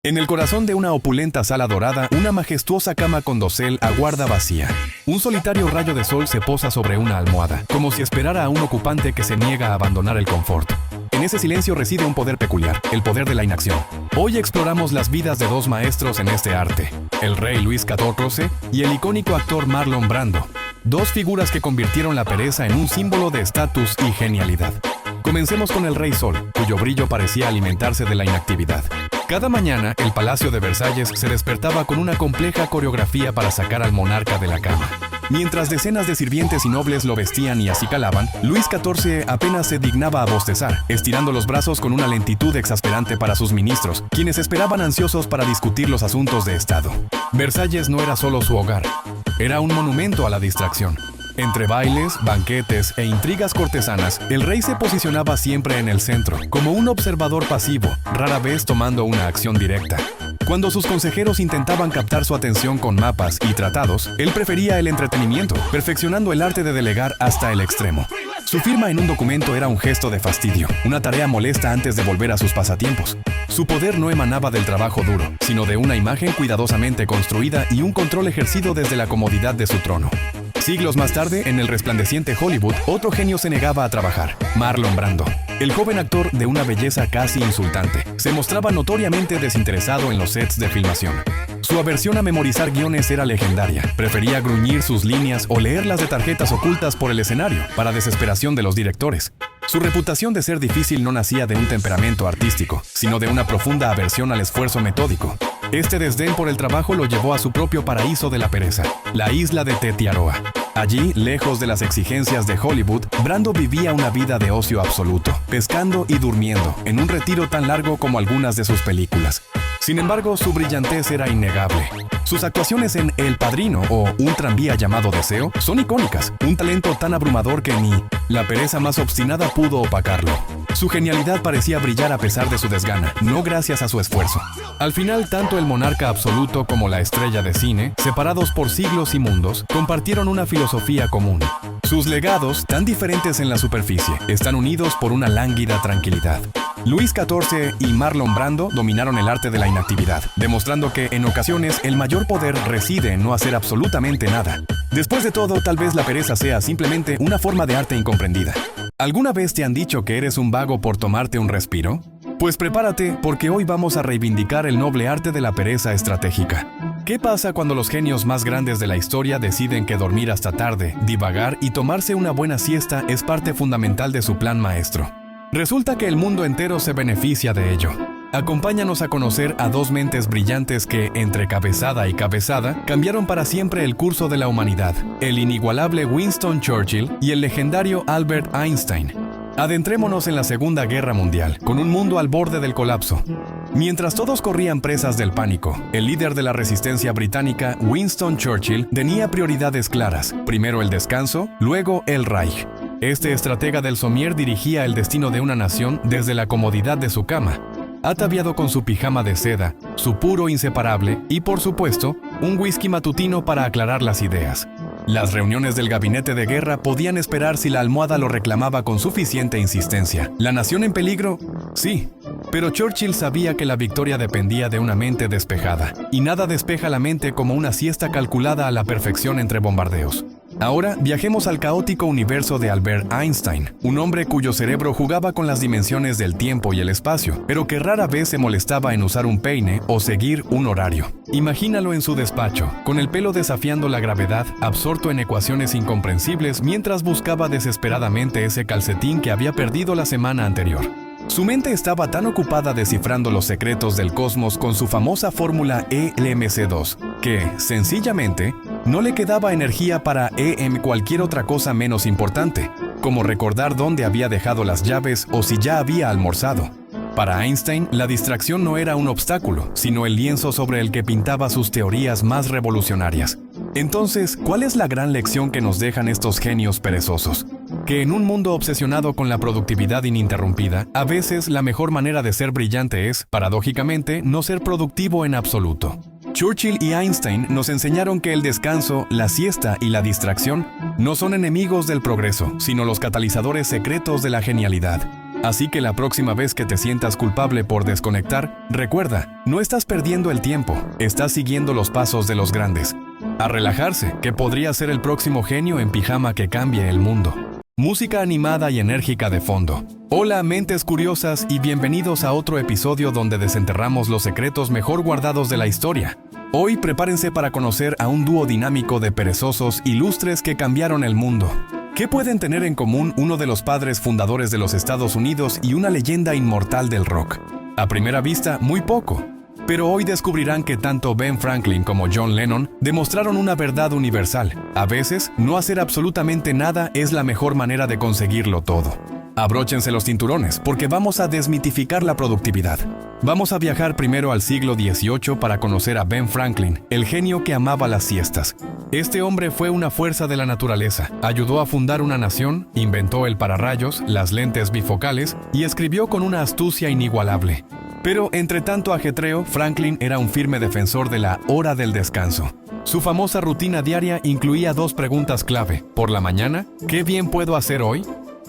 En el corazón de una opulenta sala dorada, una majestuosa cama con dosel aguarda vacía. Un solitario rayo de sol se posa sobre una almohada, como si esperara a un ocupante que se niega a abandonar el confort. En ese silencio reside un poder peculiar, el poder de la inacción. Hoy exploramos las vidas de dos maestros en este arte, el rey Luis XIV y el icónico actor Marlon Brando. Dos figuras que convirtieron la pereza en un símbolo de estatus y genialidad. Comencemos con el Rey Sol, cuyo brillo parecía alimentarse de la inactividad. Cada mañana, el Palacio de Versalles se despertaba con una compleja coreografía para sacar al monarca de la cama. Mientras decenas de sirvientes y nobles lo vestían y acicalaban, Luis XIV apenas se dignaba a bostezar, estirando los brazos con una lentitud exasperante para sus ministros, quienes esperaban ansiosos para discutir los asuntos de Estado. Versalles no era solo su hogar, era un monumento a la distracción. Entre bailes, banquetes e intrigas cortesanas, el rey se posicionaba siempre en el centro, como un observador pasivo, rara vez tomando una acción directa. Cuando sus consejeros intentaban captar su atención con mapas y tratados, él prefería el entretenimiento, perfeccionando el arte de delegar hasta el extremo. Su firma en un documento era un gesto de fastidio, una tarea molesta antes de volver a sus pasatiempos. Su poder no emanaba del trabajo duro, sino de una imagen cuidadosamente construida y un control ejercido desde la comodidad de su trono. Siglos más tarde, en el resplandeciente Hollywood, otro genio se negaba a trabajar, Marlon Brando. El joven actor, de una belleza casi insultante, se mostraba notoriamente desinteresado en los sets de filmación. Su aversión a memorizar guiones era legendaria. Prefería gruñir sus líneas o leerlas de tarjetas ocultas por el escenario, para desesperación de los directores. Su reputación de ser difícil no nacía de un temperamento artístico, sino de una profunda aversión al esfuerzo metódico. Este desdén por el trabajo lo llevó a su propio paraíso de la pereza, la isla de Tetiaroa. Allí, lejos de las exigencias de Hollywood, Brando vivía una vida de ocio absoluto, pescando y durmiendo, en un retiro tan largo como algunas de sus películas. Sin embargo, su brillantez era innegable. Sus actuaciones en El Padrino o Un tranvía llamado Deseo son icónicas, un talento tan abrumador que ni la pereza más obstinada pudo opacarlo. Su genialidad parecía brillar a pesar de su desgana, no gracias a su esfuerzo. Al final, tanto el monarca absoluto como la estrella de cine, separados por siglos y mundos, compartieron una filosofía común. Sus legados, tan diferentes en la superficie, están unidos por una lánguida tranquilidad. Luis XIV y Marlon Brando dominaron el arte de la inactividad, demostrando que, en ocasiones, el mayor poder reside en no hacer absolutamente nada. Después de todo, tal vez la pereza sea simplemente una forma de arte incomprendida. ¿Alguna vez te han dicho que eres un vago por tomarte un respiro? Pues prepárate, porque hoy vamos a reivindicar el noble arte de la pereza estratégica. ¿Qué pasa cuando los genios más grandes de la historia deciden que dormir hasta tarde, divagar y tomarse una buena siesta es parte fundamental de su plan maestro? Resulta que el mundo entero se beneficia de ello. Acompáñanos a conocer a dos mentes brillantes que, entre cabezada y cabezada, cambiaron para siempre el curso de la humanidad: el inigualable Winston Churchill y el legendario Albert Einstein. Adentrémonos en la Segunda Guerra Mundial, con un mundo al borde del colapso. Mientras todos corrían presas del pánico, el líder de la resistencia británica, Winston Churchill, tenía prioridades claras: primero el descanso, luego el Reich. Este estratega del somier dirigía el destino de una nación desde la comodidad de su cama, ataviado con su pijama de seda, su puro inseparable y, por supuesto, un whisky matutino para aclarar las ideas. Las reuniones del gabinete de guerra podían esperar si la almohada lo reclamaba con suficiente insistencia. ¿La nación en peligro? Sí. Pero Churchill sabía que la victoria dependía de una mente despejada, y nada despeja la mente como una siesta calculada a la perfección entre bombardeos. Ahora viajemos al caótico universo de Albert Einstein, un hombre cuyo cerebro jugaba con las dimensiones del tiempo y el espacio, pero que rara vez se molestaba en usar un peine o seguir un horario. Imagínalo en su despacho, con el pelo desafiando la gravedad, absorto en ecuaciones incomprensibles mientras buscaba desesperadamente ese calcetín que había perdido la semana anterior. Su mente estaba tan ocupada descifrando los secretos del cosmos con su famosa fórmula ELMC2, que, sencillamente, no le quedaba energía para cualquier otra cosa menos importante, como recordar dónde había dejado las llaves o si ya había almorzado. Para Einstein, la distracción no era un obstáculo, sino el lienzo sobre el que pintaba sus teorías más revolucionarias. Entonces, ¿cuál es la gran lección que nos dejan estos genios perezosos? Que en un mundo obsesionado con la productividad ininterrumpida, a veces la mejor manera de ser brillante es, paradójicamente, no ser productivo en absoluto. Churchill y Einstein nos enseñaron que el descanso, la siesta y la distracción no son enemigos del progreso, sino los catalizadores secretos de la genialidad. Así que la próxima vez que te sientas culpable por desconectar, recuerda, no estás perdiendo el tiempo, estás siguiendo los pasos de los grandes. A relajarse, que podría ser el próximo genio en pijama que cambie el mundo. Música animada y enérgica de fondo. Hola, mentes curiosas, y bienvenidos a otro episodio donde desenterramos los secretos mejor guardados de la historia. Hoy prepárense para conocer a un dúo dinámico de perezosos ilustres que cambiaron el mundo. ¿Qué pueden tener en común uno de los padres fundadores de los Estados Unidos y una leyenda inmortal del rock? A primera vista, muy poco. Pero hoy descubrirán que tanto Ben Franklin como John Lennon demostraron una verdad universal. A veces, no hacer absolutamente nada es la mejor manera de conseguirlo todo. Abróchense los cinturones, porque vamos a desmitificar la productividad. Vamos a viajar primero al siglo XVIII para conocer a Ben Franklin, el genio que amaba las siestas. Este hombre fue una fuerza de la naturaleza, ayudó a fundar una nación, inventó el pararrayos, las lentes bifocales y escribió con una astucia inigualable. Pero entre tanto ajetreo, Franklin era un firme defensor de la hora del descanso. Su famosa rutina diaria incluía dos preguntas clave. Por la mañana, ¿qué bien puedo hacer hoy?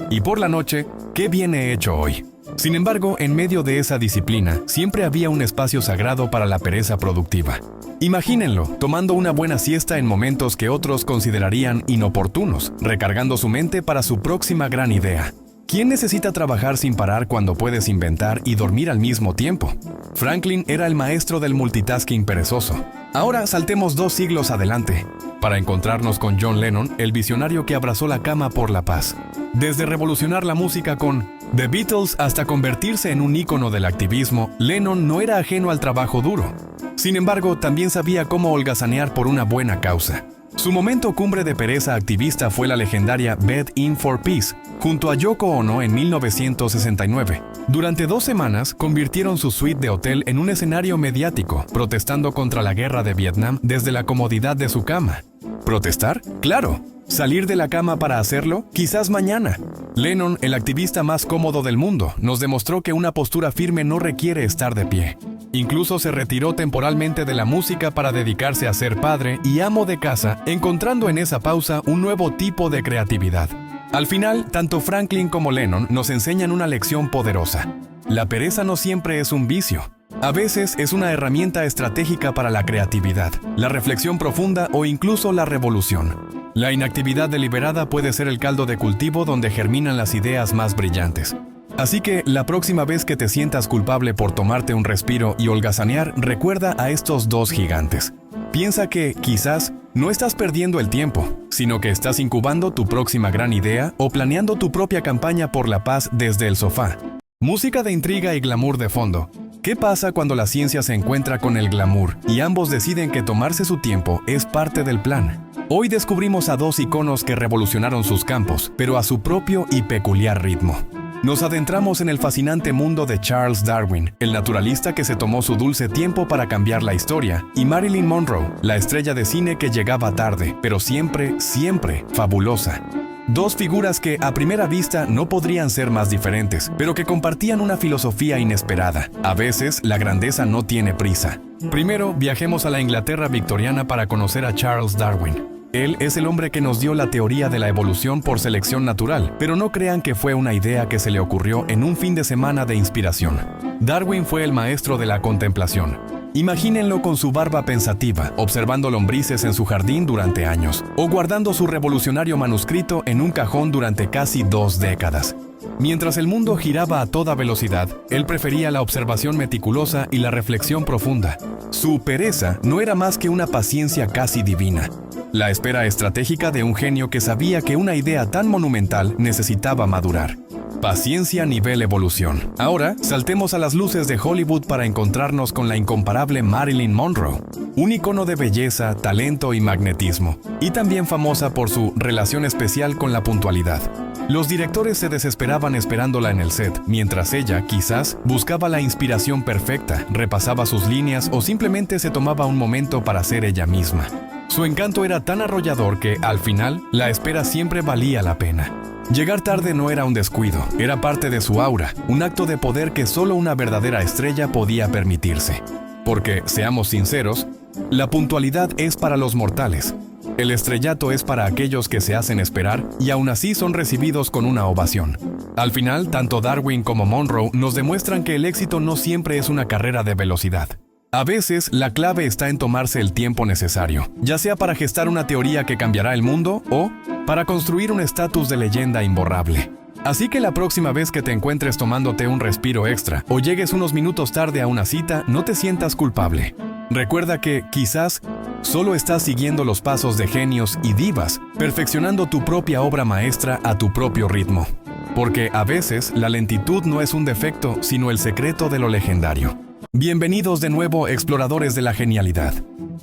Y por la noche, ¿qué bien he hecho hoy? Sin embargo, en medio de esa disciplina, siempre había un espacio sagrado para la pereza productiva. Imagínenlo, tomando una buena siesta en momentos que otros considerarían inoportunos, recargando su mente para su próxima gran idea. ¿Quién necesita trabajar sin parar cuando puedes inventar y dormir al mismo tiempo? Franklin era el maestro del multitasking perezoso. Ahora saltemos 2 siglos adelante, para encontrarnos con John Lennon, el visionario que abrazó la cama por la paz. Desde revolucionar la música con The Beatles hasta convertirse en un ícono del activismo, Lennon no era ajeno al trabajo duro. Sin embargo, también sabía cómo holgazanear por una buena causa. Su momento cumbre de pereza activista fue la legendaria Bed In for Peace, junto a Yoko Ono en 1969. Durante 2 semanas, convirtieron su suite de hotel en un escenario mediático, protestando contra la guerra de Vietnam desde la comodidad de su cama. ¿Protestar? ¡Claro! ¿Salir de la cama para hacerlo? Quizás mañana. Lennon, el activista más cómodo del mundo, nos demostró que una postura firme no requiere estar de pie. Incluso se retiró temporalmente de la música para dedicarse a ser padre y amo de casa, encontrando en esa pausa un nuevo tipo de creatividad. Al final, tanto Franklin como Lennon nos enseñan una lección poderosa. La pereza no siempre es un vicio. A veces es una herramienta estratégica para la creatividad, la reflexión profunda o incluso la revolución. La inactividad deliberada puede ser el caldo de cultivo donde germinan las ideas más brillantes. Así que, la próxima vez que te sientas culpable por tomarte un respiro y holgazanear, recuerda a estos 2 gigantes. Piensa que, quizás, no estás perdiendo el tiempo, sino que estás incubando tu próxima gran idea o planeando tu propia campaña por la paz desde el sofá. Música de intriga y glamour de fondo. ¿Qué pasa cuando la ciencia se encuentra con el glamour y ambos deciden que tomarse su tiempo es parte del plan? Hoy descubrimos a 2 iconos que revolucionaron sus campos, pero a su propio y peculiar ritmo. Nos adentramos en el fascinante mundo de Charles Darwin, el naturalista que se tomó su dulce tiempo para cambiar la historia, y Marilyn Monroe, la estrella de cine que llegaba tarde, pero siempre, siempre fabulosa. 2 figuras que a primera vista no podrían ser más diferentes, pero que compartían una filosofía inesperada. A veces, la grandeza no tiene prisa. Primero, viajemos a la Inglaterra victoriana para conocer a Charles Darwin. Él es el hombre que nos dio la teoría de la evolución por selección natural, pero no crean que fue una idea que se le ocurrió en un fin de semana de inspiración. Darwin fue el maestro de la contemplación. Imagínenlo con su barba pensativa, observando lombrices en su jardín durante años, o guardando su revolucionario manuscrito en un cajón durante casi 2 décadas. Mientras el mundo giraba a toda velocidad, él prefería la observación meticulosa y la reflexión profunda. Su pereza no era más que una paciencia casi divina. La espera estratégica de un genio que sabía que una idea tan monumental necesitaba madurar. Paciencia nivel evolución. Ahora, saltemos a las luces de Hollywood para encontrarnos con la incomparable Marilyn Monroe, un icono de belleza, talento y magnetismo, y también famosa por su relación especial con la puntualidad. Los directores se desesperaban esperándola en el set, mientras ella, quizás, buscaba la inspiración perfecta, repasaba sus líneas o simplemente se tomaba un momento para ser ella misma. Su encanto era tan arrollador que, al final, la espera siempre valía la pena. Llegar tarde no era un descuido, era parte de su aura, un acto de poder que solo una verdadera estrella podía permitirse. Porque, seamos sinceros, la puntualidad es para los mortales. El estrellato es para aquellos que se hacen esperar y aún así son recibidos con una ovación. Al final, tanto Darwin como Monroe nos demuestran que el éxito no siempre es una carrera de velocidad. A veces, la clave está en tomarse el tiempo necesario, ya sea para gestar una teoría que cambiará el mundo o para construir un estatus de leyenda imborrable. Así que la próxima vez que te encuentres tomándote un respiro extra o llegues unos minutos tarde a una cita, no te sientas culpable. Recuerda que, quizás, solo estás siguiendo los pasos de genios y divas, perfeccionando tu propia obra maestra a tu propio ritmo. Porque a veces, la lentitud no es un defecto, sino el secreto de lo legendario. Bienvenidos de nuevo, exploradores de la genialidad.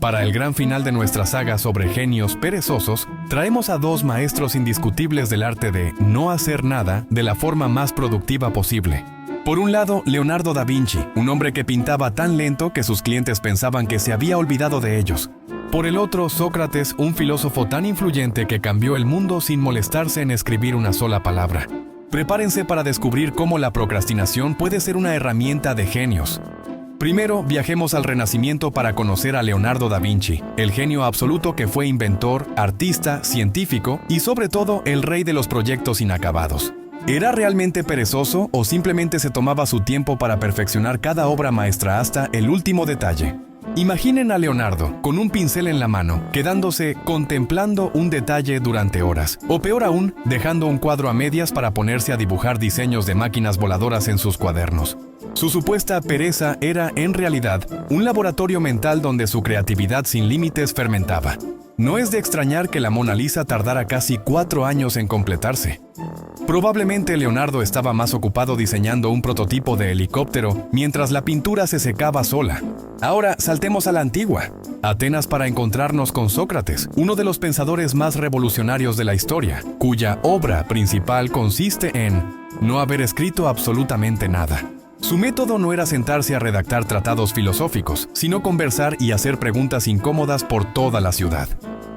Para el gran final de nuestra saga sobre genios perezosos, traemos a dos maestros indiscutibles del arte de no hacer nada de la forma más productiva posible. Por un lado, Leonardo da Vinci, un hombre que pintaba tan lento que sus clientes pensaban que se había olvidado de ellos. Por el otro, Sócrates, un filósofo tan influyente que cambió el mundo sin molestarse en escribir una sola palabra. Prepárense para descubrir cómo la procrastinación puede ser una herramienta de genios. Primero, viajemos al Renacimiento para conocer a Leonardo da Vinci, el genio absoluto que fue inventor, artista, científico y sobre todo el rey de los proyectos inacabados. ¿Era realmente perezoso o simplemente se tomaba su tiempo para perfeccionar cada obra maestra hasta el último detalle? Imaginen a Leonardo con un pincel en la mano, quedándose contemplando un detalle durante horas, o peor aún, dejando un cuadro a medias para ponerse a dibujar diseños de máquinas voladoras en sus cuadernos. Su supuesta pereza era, en realidad, un laboratorio mental donde su creatividad sin límites fermentaba. No es de extrañar que la Mona Lisa tardara casi 4 años en completarse. Probablemente Leonardo estaba más ocupado diseñando un prototipo de helicóptero mientras la pintura se secaba sola. Ahora saltemos a la antigua, Atenas, para encontrarnos con Sócrates, uno de los pensadores más revolucionarios de la historia, cuya obra principal consiste en no haber escrito absolutamente nada. Su método no era sentarse a redactar tratados filosóficos, sino conversar y hacer preguntas incómodas por toda la ciudad.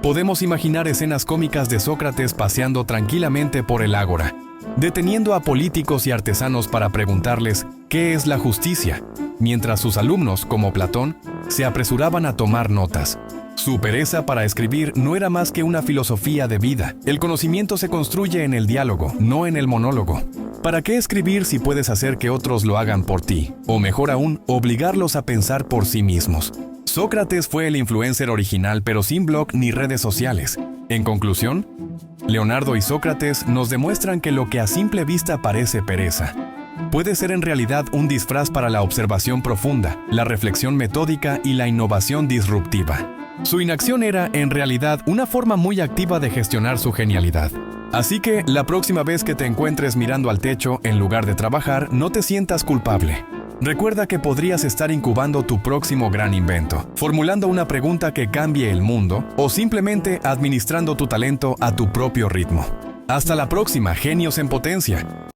Podemos imaginar escenas cómicas de Sócrates paseando tranquilamente por el ágora, deteniendo a políticos y artesanos para preguntarles ¿qué es la justicia?, mientras sus alumnos, como Platón, se apresuraban a tomar notas. Su pereza para escribir no era más que una filosofía de vida. El conocimiento se construye en el diálogo, no en el monólogo. ¿Para qué escribir si puedes hacer que otros lo hagan por ti? O mejor aún, obligarlos a pensar por sí mismos. Sócrates fue el influencer original, pero sin blog ni redes sociales. En conclusión, Leonardo y Sócrates nos demuestran que lo que a simple vista parece pereza puede ser en realidad un disfraz para la observación profunda, la reflexión metódica y la innovación disruptiva. Su inacción era, en realidad, una forma muy activa de gestionar su genialidad. Así que, la próxima vez que te encuentres mirando al techo en lugar de trabajar, no te sientas culpable. Recuerda que podrías estar incubando tu próximo gran invento, formulando una pregunta que cambie el mundo o simplemente administrando tu talento a tu propio ritmo. Hasta la próxima, genios en potencia.